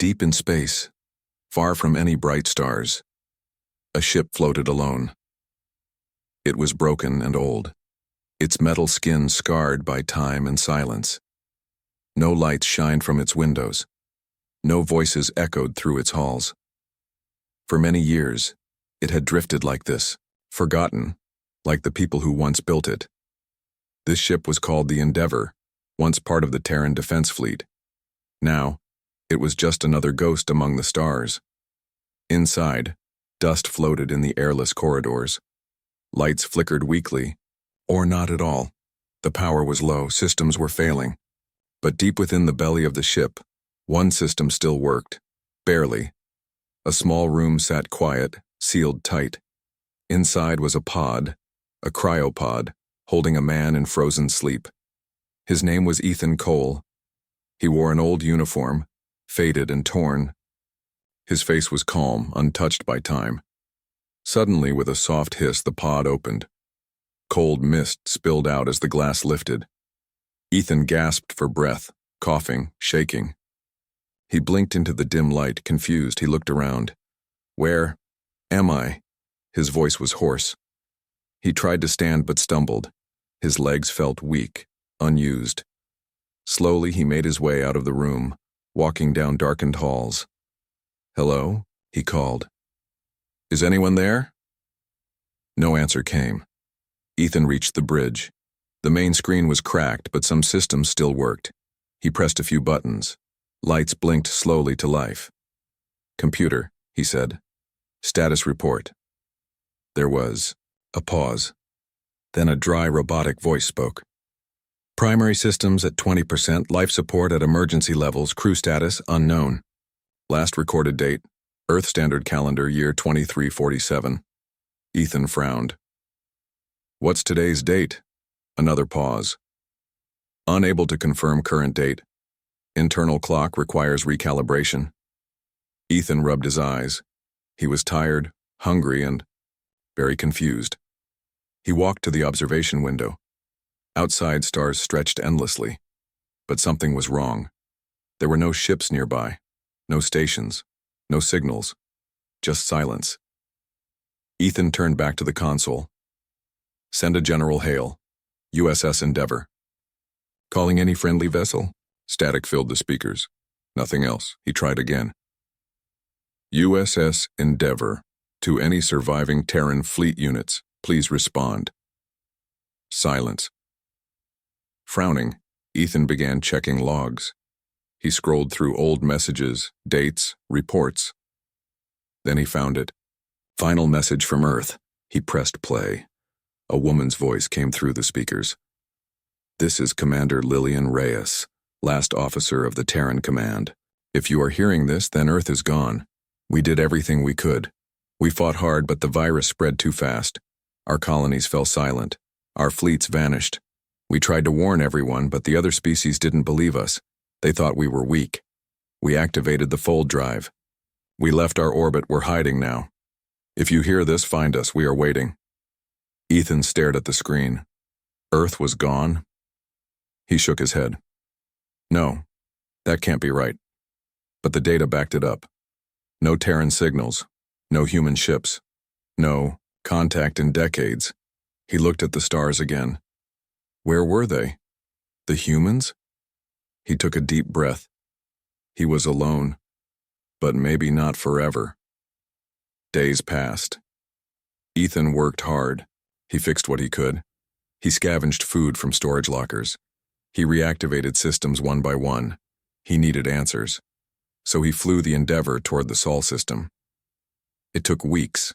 Deep in space, far from any bright stars, a ship floated alone. It was broken and old, its metal skin scarred by time and silence. No lights shined from its windows. No voices echoed through its halls. For many years, it had drifted like this, forgotten, like the people who once built it. This ship was called the Endeavor, once part of the Terran Defense Fleet. Now, it was just another ghost among the stars. Inside, dust floated in the airless corridors. Lights flickered weakly, or not at all. The power was low, systems were failing. But deep within the belly of the ship, one system still worked, barely. A small room sat quiet, sealed tight. Inside was a pod, a cryopod, holding a man in frozen sleep. His name was Ethan Cole. He wore an old uniform, faded and torn. His face was calm, untouched by time. Suddenly, with a soft hiss, the pod opened. Cold mist spilled out as the glass lifted. Ethan gasped for breath, coughing, shaking. He blinked into the dim light, confused. He looked around. Where am I? His voice was hoarse. He tried to stand but stumbled. His legs felt weak, unused. Slowly he made his way out of the room, walking down darkened halls. "Hello?" he called. "Is anyone there?" No answer came. Ethan reached the bridge. The main screen was cracked, but some systems still worked. He pressed a few buttons. Lights blinked slowly to life. "Computer," he said. "Status report." There was a pause. Then a dry, robotic voice spoke. "Primary systems at 20%, life support at emergency levels, crew status unknown. Last recorded date, Earth Standard Calendar, year 2347. Ethan frowned. "What's today's date?" Another pause. "Unable to confirm current date. Internal clock requires recalibration." Ethan rubbed his eyes. He was tired, hungry, and very confused. He walked to the observation window. Outside, stars stretched endlessly. But something was wrong. There were no ships nearby, no stations, no signals, just silence. Ethan turned back to the console. "Send a general hail. USS Endeavor." "Calling any friendly vessel?" Static filled the speakers. Nothing else. He tried again. "USS Endeavor. To any surviving Terran fleet units, please respond." Silence. Frowning, Ethan began checking logs. He scrolled through old messages, dates, reports. Then he found it. "Final message from Earth." He pressed play. A woman's voice came through the speakers. "This is Commander Lillian Reyes, last officer of the Terran Command. If you are hearing this, then Earth is gone. We did everything we could. We fought hard, but the virus spread too fast. Our colonies fell silent. Our fleets vanished. We tried to warn everyone, but the other species didn't believe us. They thought we were weak. We activated the fold drive. We left our orbit. We're hiding now. If you hear this, find us. We are waiting." Ethan stared at the screen. Earth was gone? He shook his head. "No, that can't be right." But the data backed it up. No Terran signals. No human ships. No contact in decades. He looked at the stars again. Where were they? The humans? He took a deep breath. He was alone, but maybe not forever. Days passed. Ethan worked hard. He fixed what he could. He scavenged food from storage lockers. He reactivated systems one by one. He needed answers. So he flew the Endeavor toward the Sol system. It took weeks.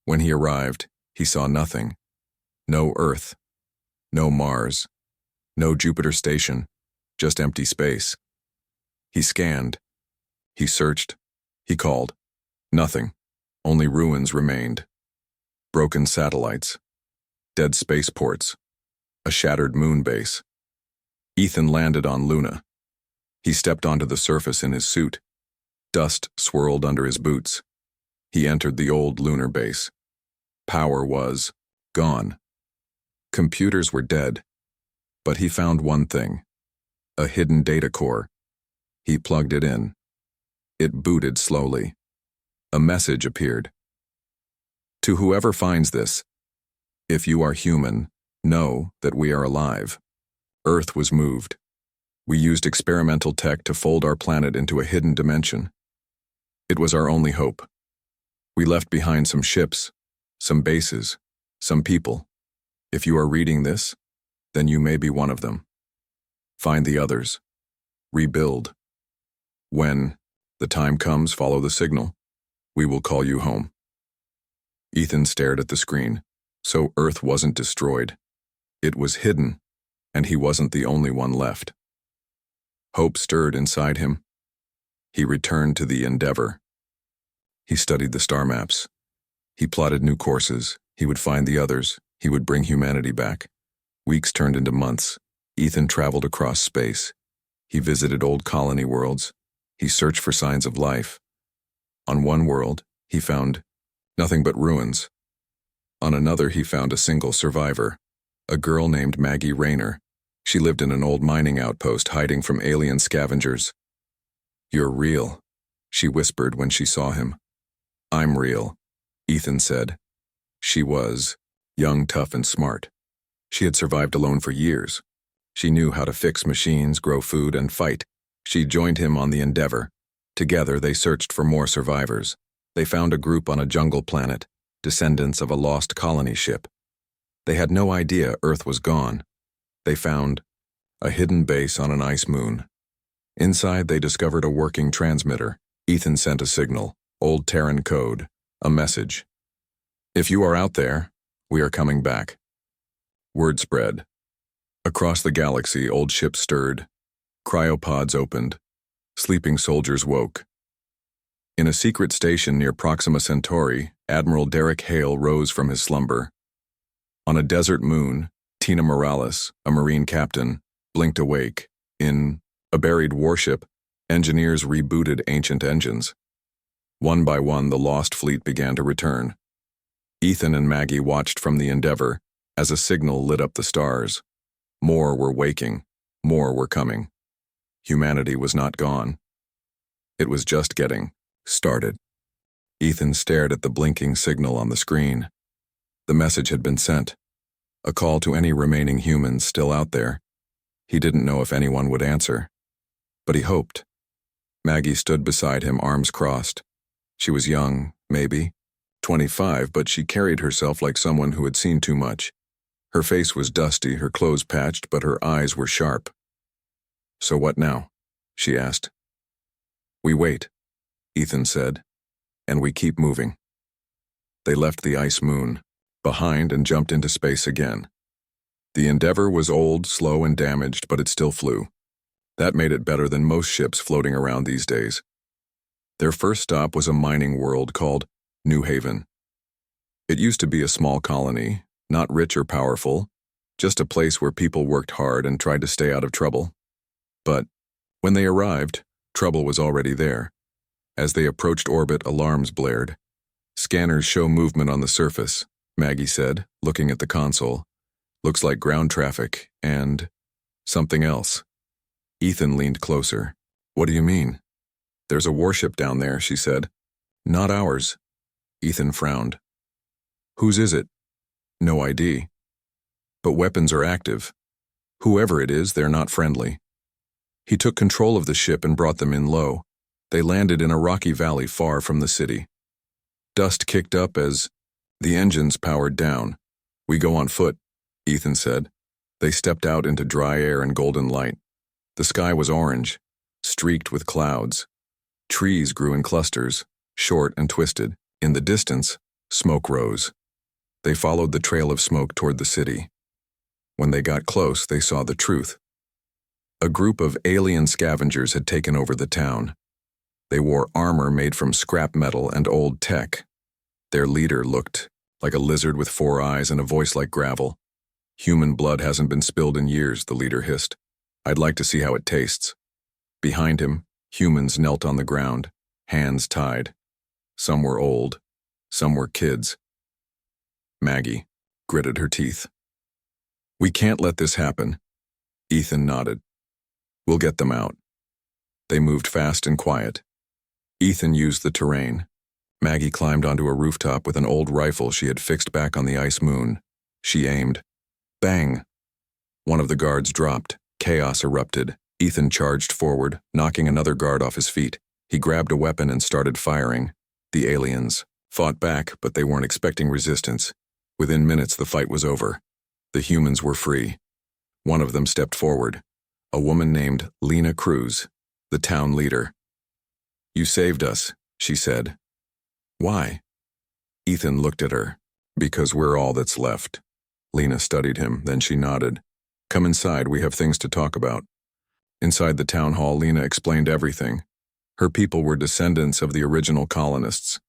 When he arrived, he saw nothing. No Earth. No Mars. No Jupiter station. Just empty space. He scanned. He searched. He called. Nothing. Only ruins remained. Broken satellites. Dead spaceports. A shattered moon base. Ethan landed on Luna. He stepped onto the surface in his suit. Dust swirled under his boots. He entered the old lunar base. Power was gone. Computers were dead. But he found one thing. A hidden data core. He plugged it in. It booted slowly. A message appeared. To whoever finds this, if you are human, know that we are alive. Earth was moved. We used experimental tech to fold our planet into a hidden dimension. It was our only hope. We left behind some ships, some bases, some people. If you are reading this, then you may be one of them. Find the others. Rebuild. When the time comes, follow the signal. We will call you home. Ethan stared at the screen. So Earth wasn't destroyed. It was hidden, and he wasn't the only one left. Hope stirred inside him. He returned to the Endeavor. He studied the star maps. He plotted new courses. He would find the others. He would bring humanity back. Weeks turned into months. Ethan traveled across space. He visited old colony worlds. He searched for signs of life. On one world, he found nothing but ruins. On another, he found a single survivor, a girl named Maggie Rayner. She lived in an old mining outpost, hiding from alien scavengers. "You're real," she whispered when she saw him. "I'm real," Ethan said. She was young, tough, and smart. She had survived alone for years. She knew how to fix machines, grow food, and fight. She joined him on the Endeavor. Together, they searched for more survivors. They found a group on a jungle planet, descendants of a lost colony ship. They had no idea Earth was gone. They found a hidden base on an ice moon. Inside, they discovered a working transmitter. Ethan sent a signal, old Terran code, a message. "If you are out there, we are coming back." Word spread. Across the galaxy, old ships stirred. Cryopods opened. Sleeping soldiers woke. In a secret station near Proxima Centauri, Admiral Derek Hale rose from his slumber. On a desert moon, Tina Morales, a Marine captain, blinked awake. In a buried warship, engineers rebooted ancient engines. One by one, the lost fleet began to return. Ethan and Maggie watched from the Endeavor as a signal lit up the stars. More were waking. More were coming. Humanity was not gone. It was just getting started. Ethan stared at the blinking signal on the screen. The message had been sent. A call to any remaining humans still out there. He didn't know if anyone would answer. But he hoped. Maggie stood beside him, arms crossed. She was young, maybe 25, but she carried herself like someone who had seen too much. Her face was dusty, her clothes patched, but her eyes were sharp. "So what now?" she asked. "We wait," Ethan said, "and we keep moving." They left the ice moon behind and jumped into space again. The Endeavor was old, slow, and damaged, but it still flew. That made it better than most ships floating around these days. Their first stop was a mining world called New Haven. It used to be a small colony, not rich or powerful, just a place where people worked hard and tried to stay out of trouble. But when they arrived, trouble was already there. As they approached orbit, alarms blared. "Scanners show movement on the surface," Maggie said, looking at the console. "Looks like ground traffic and something else." Ethan leaned closer. "What do you mean?" "There's a warship down there," she said. "Not ours." Ethan frowned. "Whose is it?" "No ID. But weapons are active. Whoever it is, they're not friendly." He took control of the ship and brought them in low. They landed in a rocky valley far from the city. Dust kicked up as the engines powered down. "We go on foot," Ethan said. They stepped out into dry air and golden light. The sky was orange, streaked with clouds. Trees grew in clusters, short and twisted. In the distance, smoke rose. They followed the trail of smoke toward the city. When they got close, they saw the truth. A group of alien scavengers had taken over the town. They wore armor made from scrap metal and old tech. Their leader looked like a lizard with 4 eyes and a voice like gravel. "Human blood hasn't been spilled in years," the leader hissed. "I'd like to see how it tastes." Behind him, humans knelt on the ground, hands tied. Some were old, some were kids. Maggie gritted her teeth. "We can't let this happen." Ethan nodded. "We'll get them out." They moved fast and quiet. Ethan used the terrain. Maggie climbed onto a rooftop with an old rifle she had fixed back on the ice moon. She aimed. Bang! One of the guards dropped. Chaos erupted. Ethan charged forward, knocking another guard off his feet. He grabbed a weapon and started firing. The aliens fought back, but they weren't expecting resistance. Within minutes, the fight was over. The humans were free. One of them stepped forward. A woman named Lena Cruz, the town leader. "You saved us," she said. "Why?" Ethan looked at her. "Because we're all that's left." Lena studied him, then she nodded. "Come inside, we have things to talk about." Inside the town hall, Lena explained everything. Her people were descendants of the original colonists.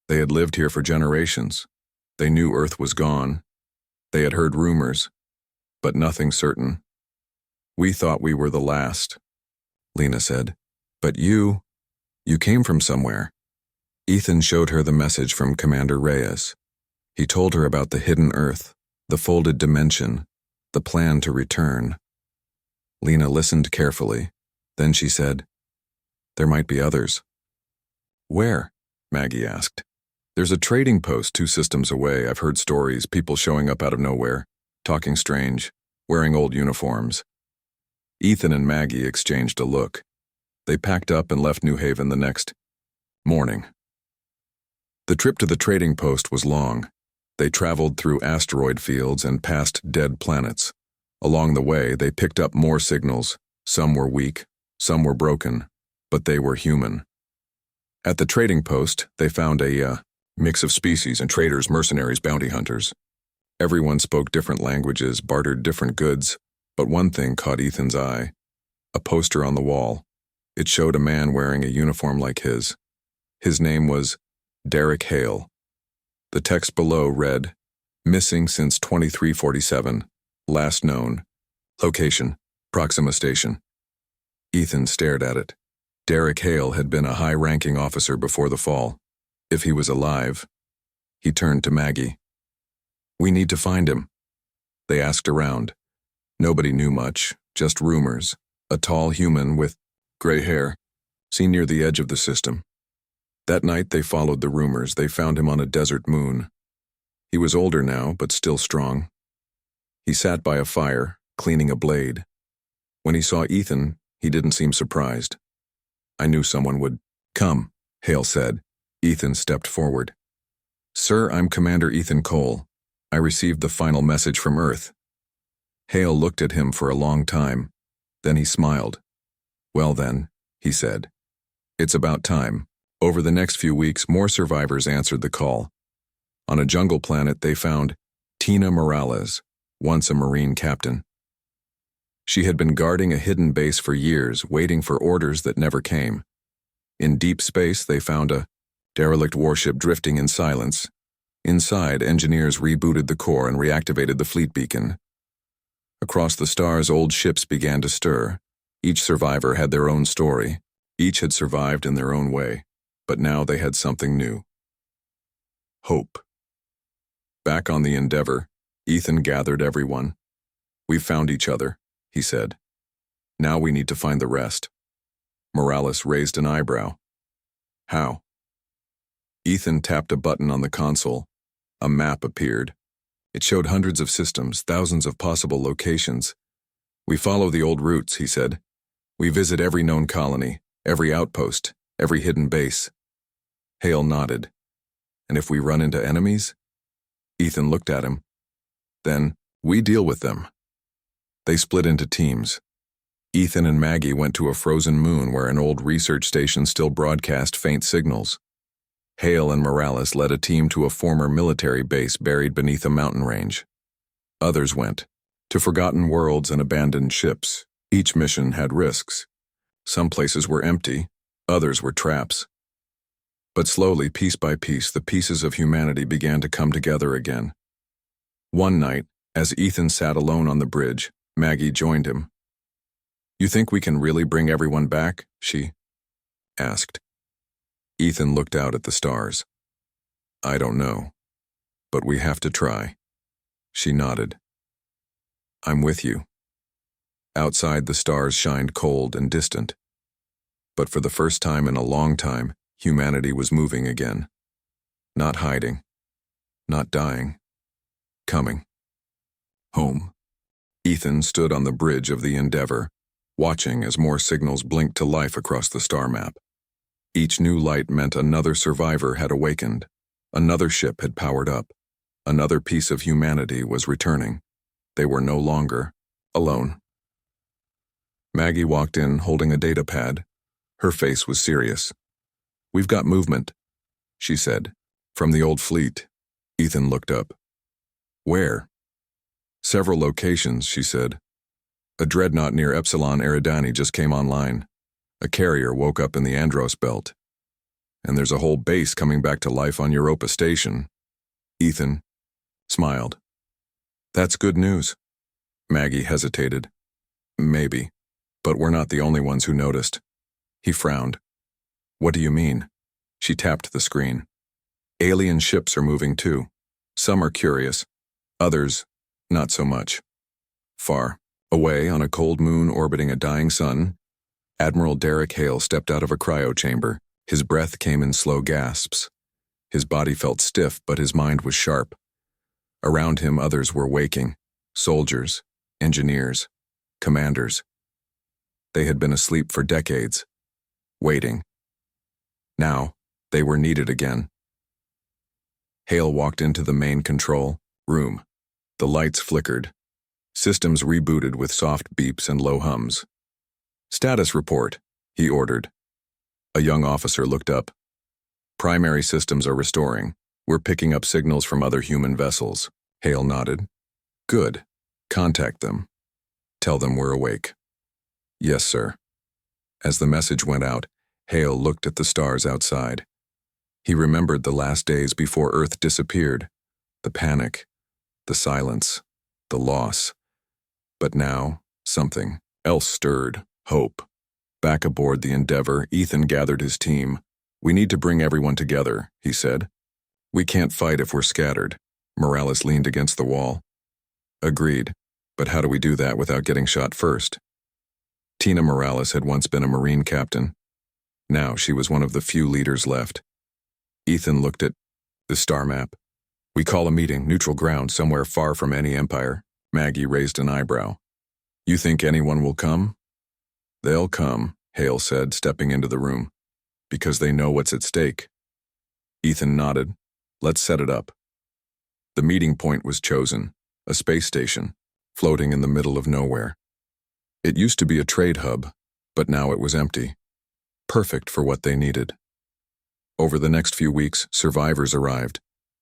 They had lived here for generations. They knew Earth was gone. They had heard rumors, but nothing certain. "We thought we were the last," Lena said. "But you came from somewhere." Ethan showed her the message from Commander Reyes. He told her about the hidden Earth, the folded dimension, the plan to return. Lena listened carefully. Then she said, "There might be others." "Where?" Maggie asked. "There's a trading post 2 systems away. I've heard stories, people showing up out of nowhere, talking strange, wearing old uniforms." Ethan and Maggie exchanged a look. They packed up and left New Haven the next morning. The trip to the trading post was long. They traveled through asteroid fields and past dead planets. Along the way, they picked up more signals. Some were weak, some were broken, but they were human. At the trading post, they found a mix of species and traders, mercenaries, bounty hunters. Everyone spoke different languages, bartered different goods, but one thing caught Ethan's eye. A poster on the wall. It showed a man wearing a uniform like his. His name was Derek Hale. The text below read, "Missing since 2347. Last known. Location, Proxima Station." Ethan stared at it. Derek Hale had been a high-ranking officer before the fall. If he was alive. He turned to Maggie. "We need to find him." They asked around. Nobody knew much, just rumors. A tall human with gray hair, seen near the edge of the system. That night they followed the rumors. They found him on a desert moon. He was older now, but still strong. He sat by a fire, cleaning a blade. When he saw Ethan, he didn't seem surprised. "I knew someone would come," Hale said. Ethan stepped forward. "Sir, I'm Commander Ethan Cole. I received the final message from Earth." Hale looked at him for a long time. Then he smiled. "Well then," he said. "It's about time." Over the next few weeks, more survivors answered the call. On a jungle planet, they found Tina Morales, once a Marine captain. She had been guarding a hidden base for years, waiting for orders that never came. In deep space, they found a derelict warship drifting in silence. Inside, engineers rebooted the core and reactivated the fleet beacon. Across the stars, old ships began to stir. Each survivor had their own story. Each had survived in their own way. But now they had something new. Hope. Back on the Endeavor, Ethan gathered everyone. "We've found each other," he said. "Now we need to find the rest." Morales raised an eyebrow. "How?" Ethan tapped a button on the console. A map appeared. It showed hundreds of systems, thousands of possible locations. "We follow the old routes," he said. "We visit every known colony, every outpost, every hidden base." Hale nodded. "And if we run into enemies?" Ethan looked at him. "Then, we deal with them." They split into teams. Ethan and Maggie went to a frozen moon where an old research station still broadcast faint signals. Hale and Morales led a team to a former military base buried beneath a mountain range. Others went to forgotten worlds and abandoned ships. Each mission had risks. Some places were empty, others were traps. But slowly, piece by piece, the pieces of humanity began to come together again. One night, as Ethan sat alone on the bridge, Maggie joined him. "You think we can really bring everyone back?" she asked. Ethan looked out at the stars. "I don't know, but we have to try." She nodded. "I'm with you." Outside, the stars shined cold and distant. But for the first time in a long time, Humanity was moving again. Not hiding. Not dying. Coming. Home. Ethan stood on the bridge of the Endeavor, watching as more signals blinked to life across the star map. Each new light meant another survivor had awakened, another ship had powered up, another piece of humanity was returning. They were no longer alone. Maggie walked in holding a data pad. Her face was serious. "We've got movement," she said. "From the old fleet." Ethan looked up. "Where?" "Several locations," she said. "A dreadnought near Epsilon Eridani just came online. A carrier woke up in the Andros belt. And there's a whole base coming back to life on Europa Station." Ethan smiled. "That's good news." Maggie hesitated. "Maybe, but we're not the only ones who noticed." He frowned. "What do you mean?" She tapped the screen. "Alien ships are moving too. Some are curious, others not so much." Far away on a cold moon orbiting a dying sun, Admiral Derek Hale stepped out of a cryo chamber. His breath came in slow gasps. His body felt stiff, but his mind was sharp. Around him others were waking. Soldiers, engineers, commanders. They had been asleep for decades, waiting. Now, they were needed again. Hale walked into the main control room. The lights flickered. Systems rebooted with soft beeps and low hums. "Status report," he ordered. A young officer looked up. "Primary systems are restoring. We're picking up signals from other human vessels." Hale nodded. "Good. Contact them. Tell them we're awake." "Yes, sir." As the message went out, Hale looked at the stars outside. He remembered the last days before Earth disappeared. The panic, the silence, the loss. But now, something else stirred. Hope. Back aboard the Endeavor, Ethan gathered his team. "We need to bring everyone together," he said. "We can't fight if we're scattered." Morales leaned against the wall. "Agreed. But how do we do that without getting shot first?" Tina Morales had once been a Marine captain. Now she was one of the few leaders left. Ethan looked at the star map. "We call a meeting, neutral ground, somewhere far from any empire." Maggie raised an eyebrow. "You think anyone will come?" "They'll come," Hale said, stepping into the room. "Because they know what's at stake." Ethan nodded. "Let's set it up." The meeting point was chosen, a space station, floating in the middle of nowhere. It used to be a trade hub, but now it was empty. Perfect for what they needed. Over the next few weeks, survivors arrived.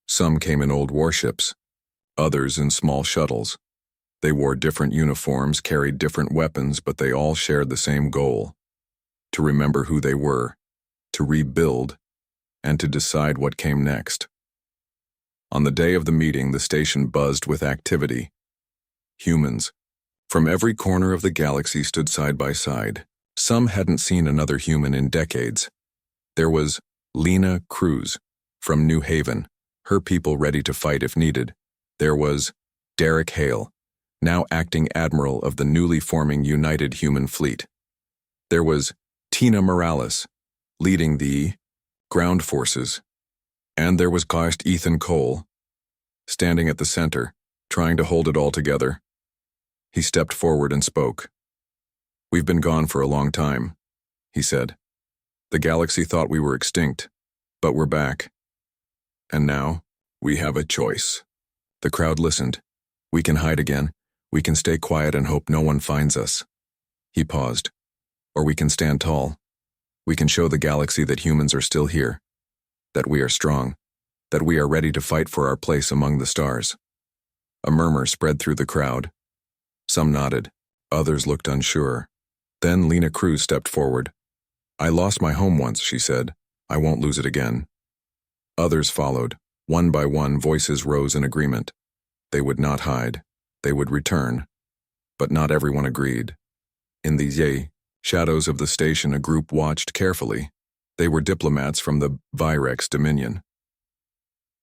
Some came in old warships, others in small shuttles. They wore different uniforms, carried different weapons, but they all shared the same goal: to remember who they were, to rebuild, and to decide what came next. On the day of the meeting, the station buzzed with activity. Humans from every corner of the galaxy stood side by side. Some hadn't seen another human in decades. There was Lena Cruz from New Haven, her people ready to fight if needed. There was Derek Hale, now acting admiral of the newly forming United Human Fleet. There was Tina Morales, leading the ground forces. And there was Cost Ethan Cole, standing at the center, trying to hold it all together. He stepped forward and spoke. "We've been gone for a long time," he said. "The galaxy thought we were extinct, but we're back. And now, we have a choice." The crowd listened. "We can hide again. We can stay quiet and hope no one finds us." He paused. "Or we can stand tall. We can show the galaxy that humans are still here, that we are strong, that we are ready to fight for our place among the stars." A murmur spread through the crowd. Some nodded. Others looked unsure. Then Lena Cruz stepped forward. "I lost my home once," she said. "I won't lose it again." Others followed. One by one, voices rose in agreement. They would not hide. They would return. But not everyone agreed. In the shadows of the station, a group watched carefully. They were diplomats from the Virex Dominion,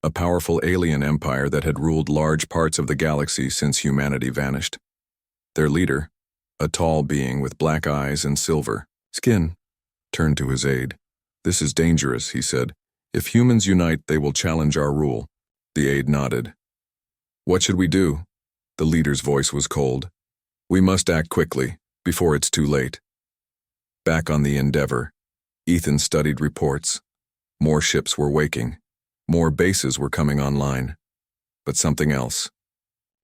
a powerful alien empire that had ruled large parts of the galaxy since humanity vanished. Their leader, a tall being with black eyes and silver skin, turned to his aide. "This is dangerous," he said. "If humans unite, they will challenge our rule." The aide nodded. "What should we do?" The leader's voice was cold. "We must act quickly, before it's too late." Back on the Endeavor, Ethan studied reports. More ships were waking. More bases were coming online. But something else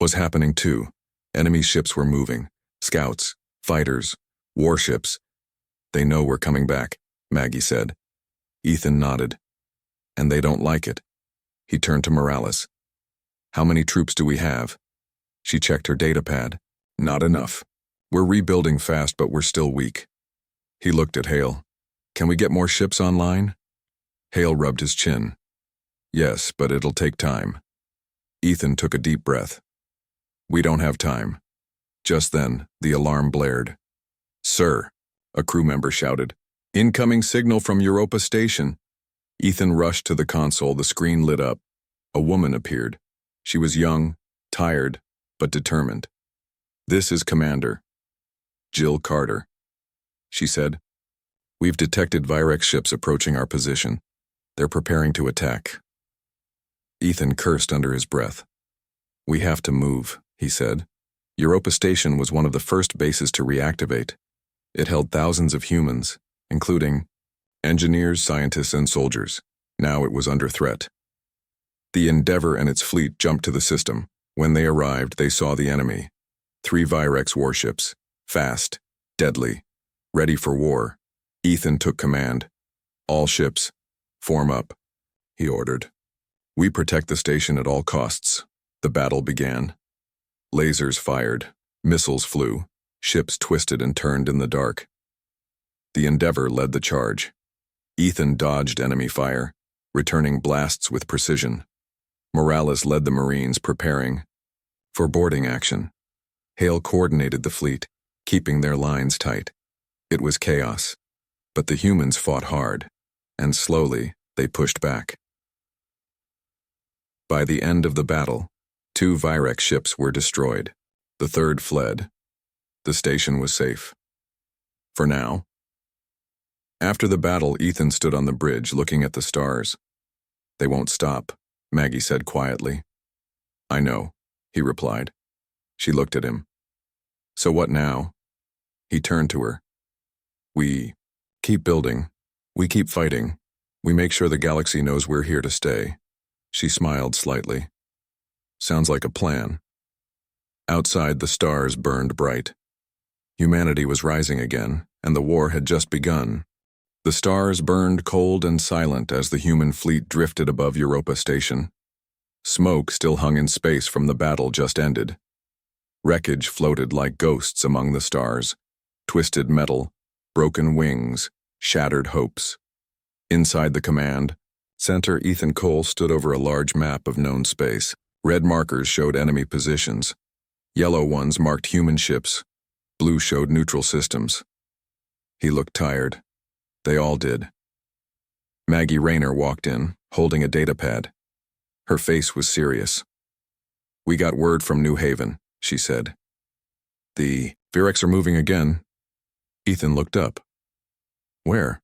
was happening too. Enemy ships were moving. Scouts, fighters, warships. "They know we're coming back," Maggie said. Ethan nodded. "And they don't like it." He turned to Morales. "How many troops do we have?" She checked her datapad. "Not enough. We're rebuilding fast, but we're still weak." He looked at Hale. "Can we get more ships online?" Hale rubbed his chin. "Yes, but it'll take time." Ethan took a deep breath. "We don't have time." Just then, the alarm blared. "Sir," a crew member shouted. "Incoming signal from Europa Station." Ethan rushed to the console. The screen lit up. A woman appeared. She was young, tired, but determined. "This is Commander Jill Carter," she said. "We've detected Virex ships approaching our position. They're preparing to attack." Ethan cursed under his breath. "We have to move," he said. Europa Station was one of the first bases to reactivate. It held thousands of humans, including engineers, scientists, and soldiers. Now it was under threat. The Endeavor and its fleet jumped to the system. When they arrived, they saw the enemy. 3 Virex warships, fast, deadly, ready for war. Ethan took command. "All ships, form up," he ordered. "We protect the station at all costs." The battle began. Lasers fired, missiles flew, ships twisted and turned in the dark. The Endeavor led the charge. Ethan dodged enemy fire, returning blasts with precision. Morales led the Marines, preparing for boarding action. Hale coordinated the fleet, keeping their lines tight. It was chaos, but the humans fought hard, and slowly they pushed back. By the end of the battle, 2 Virex ships were destroyed. The third fled. The station was safe. For now. After the battle, Ethan stood on the bridge, looking at the stars. "They won't stop," Maggie said quietly. "I know," he replied. She looked at him. "So what now?" He turned to her. "We keep building. We keep fighting. We make sure the galaxy knows we're here to stay." She smiled slightly. "Sounds like a plan." Outside, the stars burned bright. Humanity was rising again, and the war had just begun. The stars burned cold and silent as the human fleet drifted above Europa Station. Smoke still hung in space from the battle just ended. Wreckage floated like ghosts among the stars. Twisted metal, broken wings, shattered hopes. Inside the command center, Ethan Cole stood over a large map of known space. Red markers showed enemy positions. Yellow ones marked human ships. Blue showed neutral systems. He looked tired. They all did. Maggie Rayner walked in, holding a datapad. Her face was serious. "We got word from New Haven," she said. "The Virex are moving again." Ethan looked up. "Where?"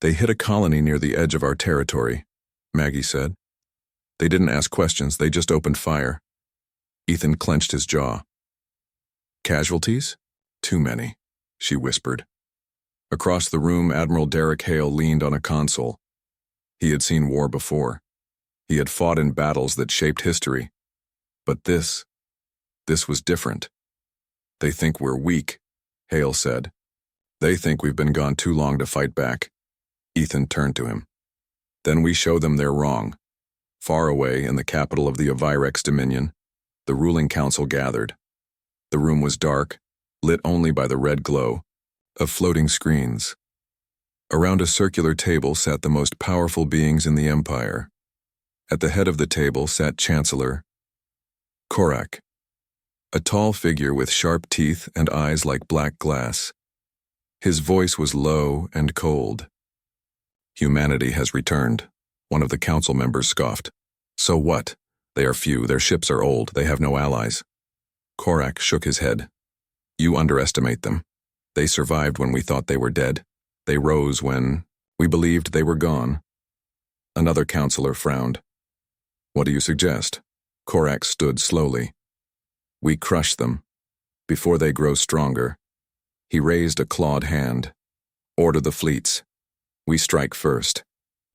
"They hit a colony near the edge of our territory," Maggie said. "They didn't ask questions, they just opened fire." Ethan clenched his jaw. "Casualties?" "Too many," she whispered. Across the room, Admiral Derek Hale leaned on a console. He had seen war before. He had fought in battles that shaped history. But this was different. "They think we're weak," Hale said. "They think we've been gone too long to fight back." Ethan turned to him. "Then we show them they're wrong." Far away, in the capital of the Virex Dominion, the ruling council gathered. The room was dark, lit only by the red glow of floating screens. Around a circular table sat the most powerful beings in the Empire. At the head of the table sat Chancellor Korak, a tall figure with sharp teeth and eyes like black glass. His voice was low and cold. "Humanity has returned," one of the council members scoffed. "So what? They are few, their ships are old, they have no allies." Korak shook his head. "You underestimate them. They survived when we thought they were dead. They rose when We believed they were gone. Another counselor frowned. What do you suggest? Korak stood slowly. We crush them, before they grow stronger. He raised a clawed hand. Order the fleets. We strike first.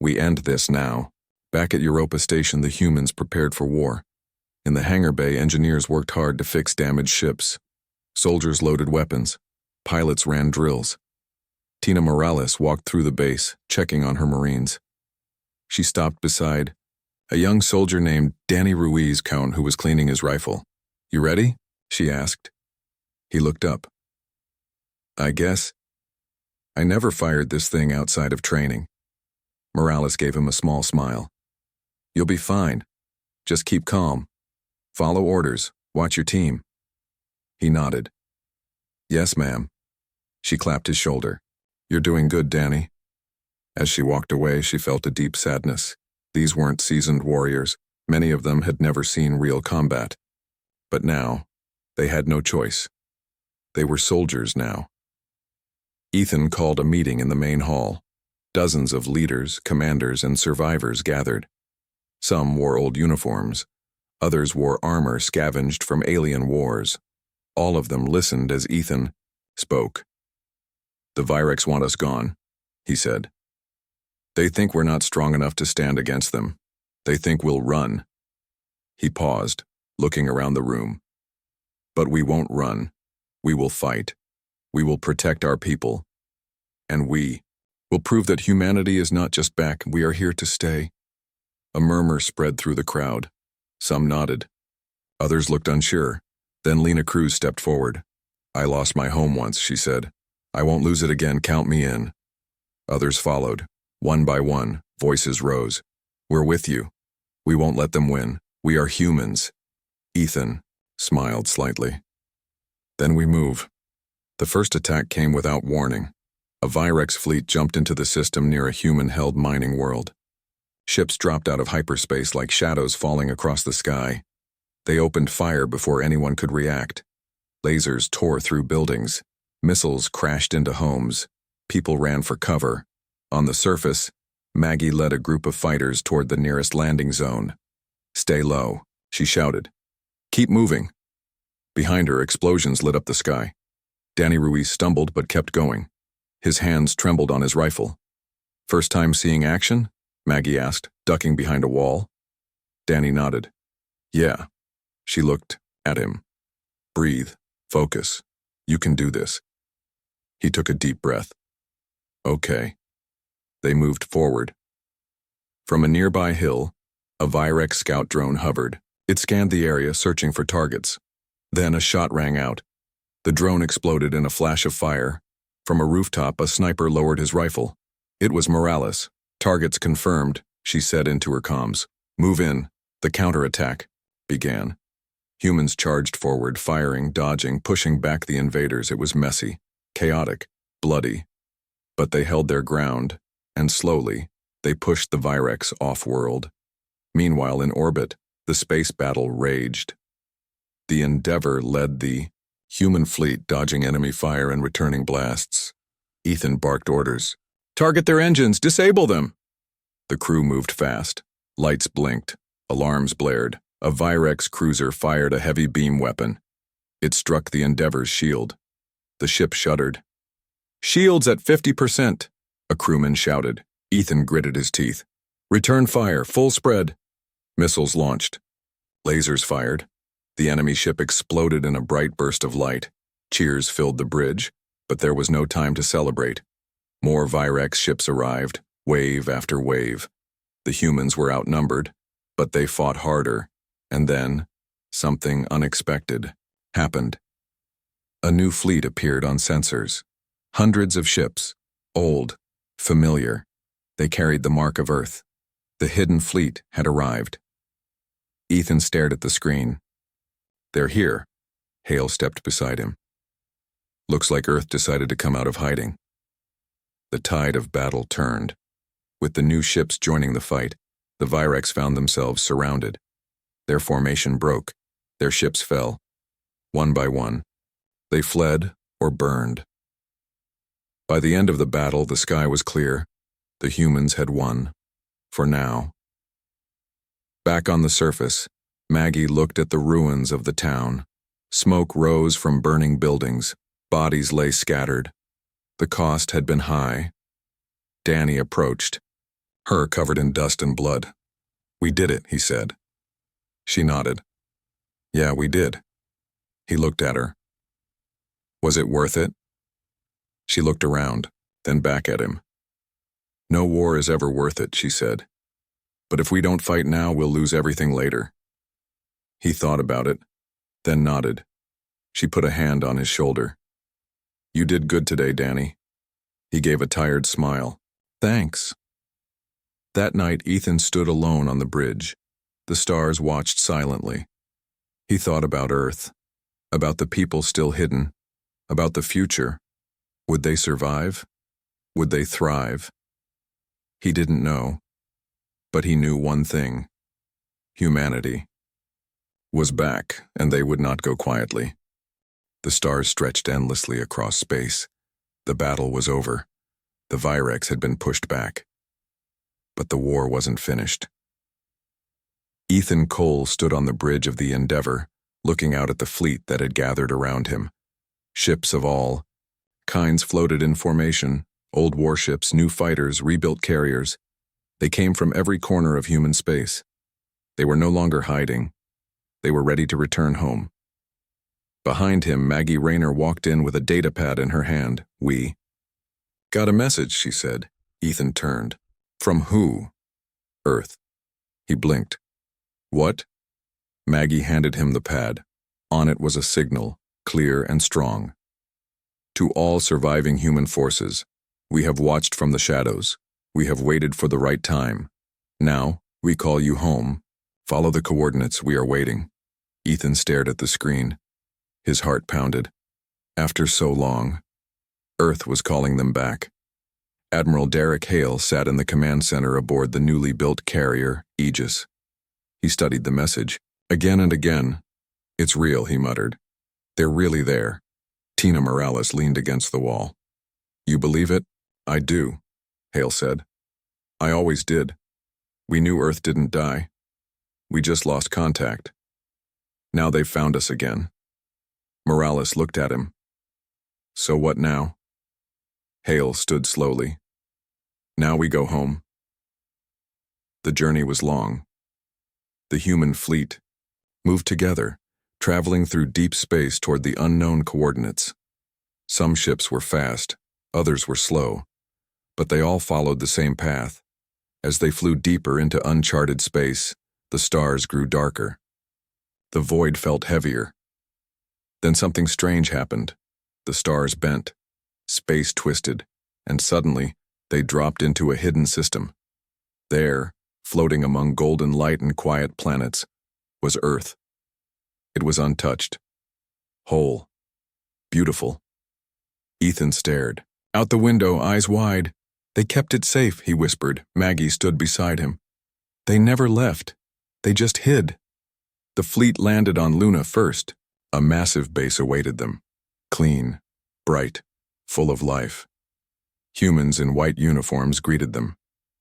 We end this now. Back at Europa Station, the humans prepared for war. In the hangar bay, engineers worked hard to fix damaged ships. Soldiers loaded weapons. Pilots ran drills. Tina Morales walked through the base, checking on her Marines. She stopped beside a young soldier named Danny Ruiz Cone, who was cleaning his rifle. You ready? She asked. He looked up. I guess. I never fired this thing outside of training. Morales gave him a small smile. You'll be fine. Just keep calm. Follow orders. Watch your team. He nodded. Yes, ma'am. She clapped his shoulder. You're doing good, Danny. As she walked away, she felt a deep sadness. These weren't seasoned warriors. Many of them had never seen real combat. But now, they had no choice. They were soldiers now. Ethan called a meeting in the main hall. Dozens of leaders, commanders, and survivors gathered. Some wore old uniforms. Others wore armor scavenged from alien wars. All of them listened as Ethan spoke. The Virex want us gone, he said. They think we're not strong enough to stand against them. They think we'll run. He paused, looking around the room. But we won't run. We will fight. We will protect our people. And we will prove that humanity is not just back. We are here to stay. A murmur spread through the crowd. Some nodded. Others looked unsure. Then Lena Cruz stepped forward. I lost my home once, she said. I won't lose it again, count me in. Others followed. One by one, voices rose. We're with you. We won't let them win. We are humans. Ethan smiled slightly. Then we move. The first attack came without warning. A Virex fleet jumped into the system near a human-held mining world. Ships dropped out of hyperspace like shadows falling across the sky. They opened fire before anyone could react. Lasers tore through buildings. Missiles crashed into homes. People ran for cover. On the surface, Maggie led a group of fighters toward the nearest landing zone. Stay low, she shouted. Keep moving. Behind her, explosions lit up the sky. Danny Ruiz stumbled but kept going. His hands trembled on his rifle. First time seeing action? Maggie asked, ducking behind a wall. Danny nodded. Yeah. She looked at him. Breathe. Focus. You can do this. He took a deep breath. Okay. They moved forward. From a nearby hill, a Virex scout drone hovered. It scanned the area, searching for targets. Then a shot rang out. The drone exploded in a flash of fire. From a rooftop, a sniper lowered his rifle. It was Morales. Targets confirmed, she said into her comms. Move in. The counterattack began. Humans charged forward, firing, dodging, pushing back the invaders. It was messy, chaotic, bloody. But they held their ground, and slowly, they pushed the Virex off-world. Meanwhile, in orbit, the space battle raged. The Endeavor led the human fleet, dodging enemy fire and returning blasts. Ethan barked orders. Target their engines! Disable them! The crew moved fast. Lights blinked. Alarms blared. A Virex cruiser fired a heavy beam weapon. It struck the Endeavor's shield. The ship shuddered. Shields at 50%, a crewman shouted. Ethan gritted his teeth. Return fire, full spread. Missiles launched. Lasers fired. The enemy ship exploded in a bright burst of light. Cheers filled the bridge, but there was no time to celebrate. More Virex ships arrived, wave after wave. The humans were outnumbered, but they fought harder. And then, something unexpected happened. A new fleet appeared on sensors. Hundreds of ships, old, familiar. They carried the mark of Earth. The hidden fleet had arrived. Ethan stared at the screen. They're here. Hale stepped beside him. Looks like Earth decided to come out of hiding. The tide of battle turned. With the new ships joining the fight, the Virex found themselves surrounded. Their formation broke. Their ships fell. One by one. They fled or burned. By the end of the battle, the sky was clear. The humans had won. For now. Back on the surface, Maggie looked at the ruins of the town. Smoke rose from burning buildings. Bodies lay scattered. The cost had been high. Danny approached, her covered in dust and blood. "We did it," he said. She nodded. "Yeah, we did." He looked at her. "Was it worth it?" She looked around, then back at him. "No war is ever worth it," she said. "But if we don't fight now, we'll lose everything later." He thought about it, then nodded. She put a hand on his shoulder. "You did good today, Danny." He gave a tired smile. "Thanks." That night, Ethan stood alone on the bridge. The stars watched silently. He thought about Earth, about the people still hidden, about the future. Would they survive? Would they thrive? He didn't know, but he knew one thing. Humanity was back, and they would not go quietly. The stars stretched endlessly across space. The battle was over. The Virex had been pushed back. But the war wasn't finished. Ethan Cole stood on the bridge of the Endeavor, looking out at the fleet that had gathered around him. Ships of all kinds floated in formation, old warships, new fighters, rebuilt carriers. They came from every corner of human space. They were no longer hiding. They were ready to return home. Behind him, Maggie Rayner walked in with a datapad in her hand. "We got a message," she said. Ethan turned. "From who?" "Earth." He blinked. "What?" Maggie handed him the pad. On it was a signal, clear and strong. "To all surviving human forces, we have watched from the shadows. We have waited for the right time. Now, we call you home. Follow the coordinates, we are waiting." Ethan stared at the screen. His heart pounded. After so long, Earth was calling them back. Admiral Derek Hale sat in the command center aboard the newly built carrier, Aegis. He studied the message. Again and again. "It's real," he muttered. "They're really there." Tina Morales leaned against the wall. "You believe it?" "I do," Hale said. "I always did. We knew Earth didn't die. We just lost contact. Now they've found us again." Morales looked at him. "So what now?" Hale stood slowly. "Now we go home." The journey was long. The human fleet moved together, traveling through deep space toward the unknown coordinates. Some ships were fast, others were slow, but they all followed the same path. As they flew deeper into uncharted space, the stars grew darker. The void felt heavier. Then something strange happened. The stars bent, space twisted, and suddenly they dropped into a hidden system. There, floating among golden light and quiet planets, was Earth. It was untouched, whole, beautiful. Ethan stared. Out the window, eyes wide. "They kept it safe," he whispered. Maggie stood beside him. "They never left. They just hid." The fleet landed on Luna first. A massive base awaited them. Clean, bright, full of life. Humans in white uniforms greeted them.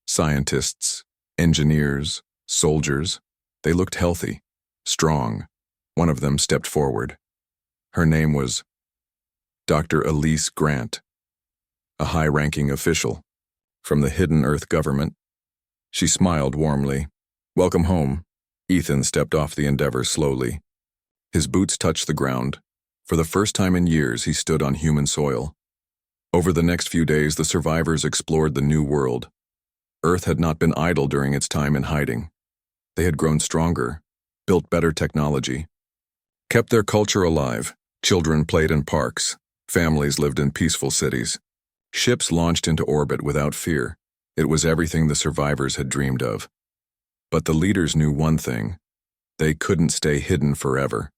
Scientists, engineers, soldiers. They looked healthy, strong. One of them stepped forward. Her name was Dr. Elise Grant, a high-ranking official from the Hidden Earth government. She smiled warmly. "Welcome home." Ethan stepped off the Endeavor slowly. His boots touched the ground. For the first time in years, he stood on human soil. Over the next few days, the survivors explored the new world. Earth had not been idle during its time in hiding. They had grown stronger, built better technology, kept their culture alive. Children played in parks. Families lived in peaceful cities. Ships launched into orbit without fear. It was everything the survivors had dreamed of. But the leaders knew one thing. They couldn't stay hidden forever.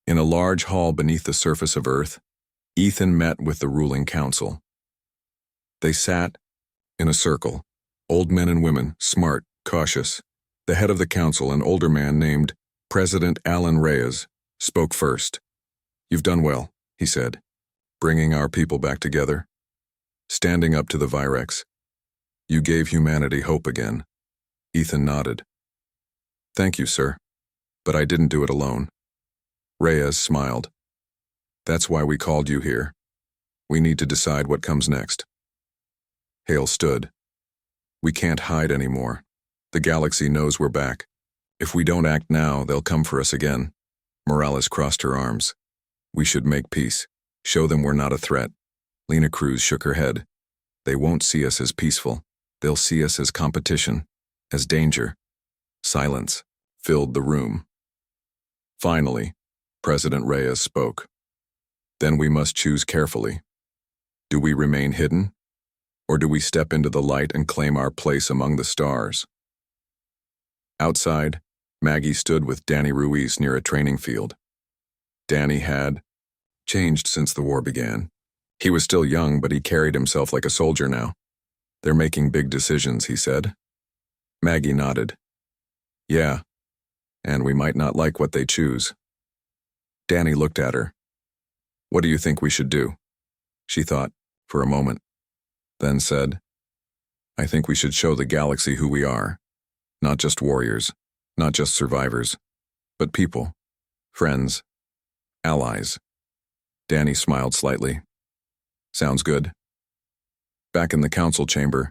In a large hall beneath the surface of Earth, Ethan met with the ruling council. They sat in a circle, old men and women, smart, cautious. The head of the council, an older man named President Alan Reyes, spoke first. "You've done well," he said, "bringing our people back together, standing up to the Virex. You gave humanity hope again. Ethan nodded. Thank you, sir. But I didn't do it alone. Reyes smiled. That's why we called you here. We need to decide what comes next. Hale stood. We can't hide anymore. The galaxy knows we're back. If we don't act now, they'll come for us again. Morales crossed her arms. We should make peace. Show them we're not a threat. Lena Cruz shook her head. They won't see us as peaceful. They'll see us as competition, as danger. Silence filled the room. Finally, President Reyes spoke. Then we must choose carefully. Do we remain hidden? Or do we step into the light and claim our place among the stars? Outside, Maggie stood with Danny Ruiz near a training field. Danny had changed since the war began. He was still young, but he carried himself like a soldier now. They're making big decisions, he said. Maggie nodded. Yeah, and we might not like what they choose. Danny looked at her. What do you think we should do? She thought, for a moment, then said, I think we should show the galaxy who we are. Not just warriors, not just survivors, but people, friends, allies. Danny smiled slightly. Sounds good. Back in the council chamber,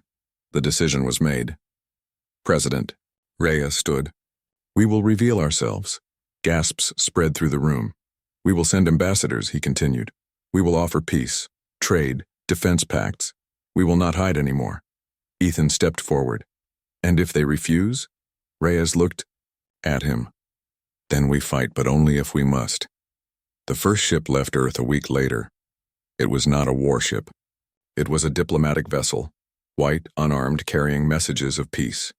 the decision was made. President Reyes stood. We will reveal ourselves. Gasps spread through the room. We will send ambassadors, he continued. We will offer peace, trade, defense pacts. We will not hide anymore. Ethan stepped forward. And if they refuse? Reyes looked at him. Then we fight, but only if we must. The first ship left Earth a week later. It was not a warship. It was a diplomatic vessel, white, unarmed, carrying messages of peace.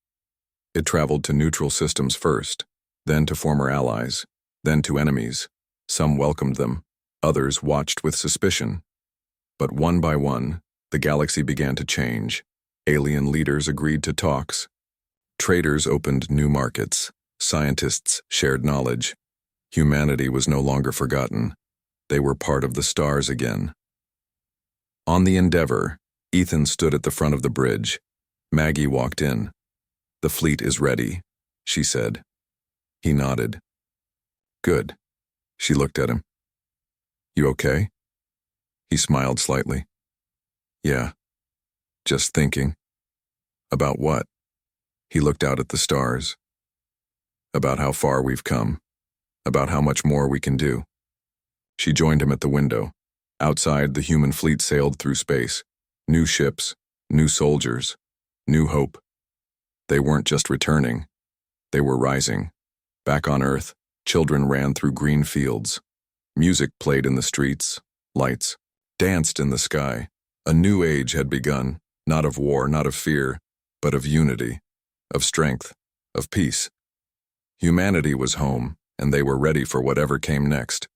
It traveled to neutral systems first, then to former allies, then to enemies. Some welcomed them, others watched with suspicion. But one by one, the galaxy began to change. Alien leaders agreed to talks. Traders opened new markets. Scientists shared knowledge. Humanity was no longer forgotten. They were part of the stars again. On the Endeavor, Ethan stood at the front of the bridge. Maggie walked in. The fleet is ready, she said. He nodded. Good. She looked at him. You okay? He smiled slightly. Yeah. Just thinking. About what? He looked out at the stars. About how far we've come. About how much more we can do. She joined him at the window. Outside, the human fleet sailed through space. New ships, new soldiers, new hope. They weren't just returning. They were rising. Back on Earth, children ran through green fields. Music played in the streets. Lights danced in the sky. A new age had begun, not of war, not of fear, but of unity, of strength, of peace. Humanity was home, and they were ready for whatever came next.